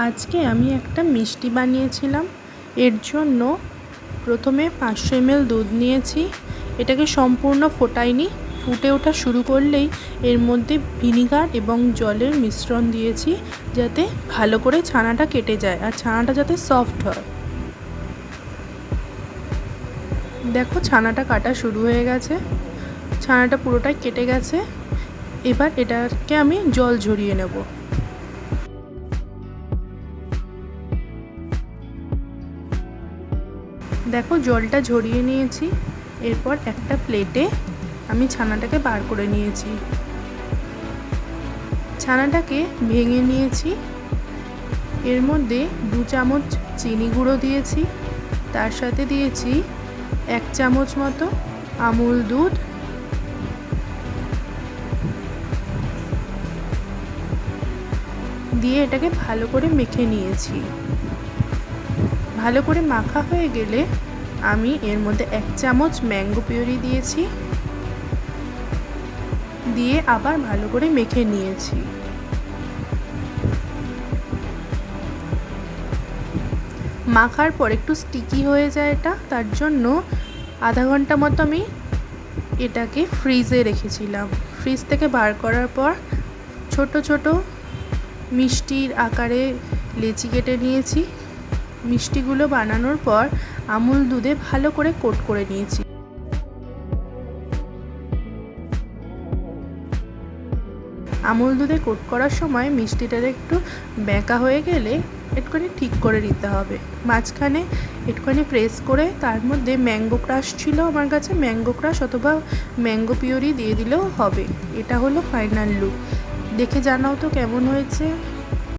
আজকে আমি একটা মিষ্টি বানিয়েছিলাম। এর জন্য প্রথমে 500 ml দুধ নিয়েছি। এটাকে সম্পূর্ণ ফোটাইনি, ফুটে ওঠা শুরু করলেই এর মধ্যে ভিনিগার এবং জলের মিশ্রণ দিয়েছি, যাতে ভালো করে ছানাটা কেটে যায় আর ছানাটা যাতে সফট হয়। দেখো ছানাটা কাটা শুরু হয়ে গেছে, ছানাটা পুরোটাই কেটে গেছে। এবার এটাকে আমি জল ঝরিয়ে নেব। দেখো জলটা ঝরিয়ে নিয়েছি। এরপর একটা প্লেটে আমি ছানাটাকে বার করে নিয়েছি। ছানাটাকে ভেঙে নিয়েছি। এর মধ্যে 2 চামচ চিনি গুঁড়ো দিয়েছি, তার সাথে দিয়েছি 1 চামচ মতো আমুল দুধ, দিয়ে এটাকে ভালো করে মেখে নিয়েছি। ভালো করে মাখা হয়ে গেলে আমি এর মধ্যে 1 চামচ ম্যাঙ্গো পিউরি দিয়েছি, দিয়ে আবার ভালো করে মেখে নিয়েছি। মাখার পর একটু স্টিকি হয়ে যায় এটা, তার জন্য আধা ঘন্টা মতো আমি এটাকে ফ্রিজে রেখেছিলাম। ফ্রিজ থেকে বার করার পর ছোট ছোট মিষ্টির আকারে লেচি কেটে নিয়েছি। মিষ্টিগুলো বানানোর পর আমুল দুধে ভালো করে কোট করে নিয়েছি। আমুল দুধে কোট করার সময় মিষ্টিটা একটু বেঁকা হয়ে গেলে একটুখানি ঠিক করে নিতে হবে। মাঝখানে একটুখানি প্রেস করে তার মধ্যে ম্যাঙ্গো ক্রাশ ছিল আমার কাছে, ম্যাঙ্গো ক্রাশ অথবা ম্যাঙ্গো পিউরি দিয়ে দিলেও হবে। এটা হলো ফাইনাল লুক। দেখে জানাও তো কেমন হয়েছে।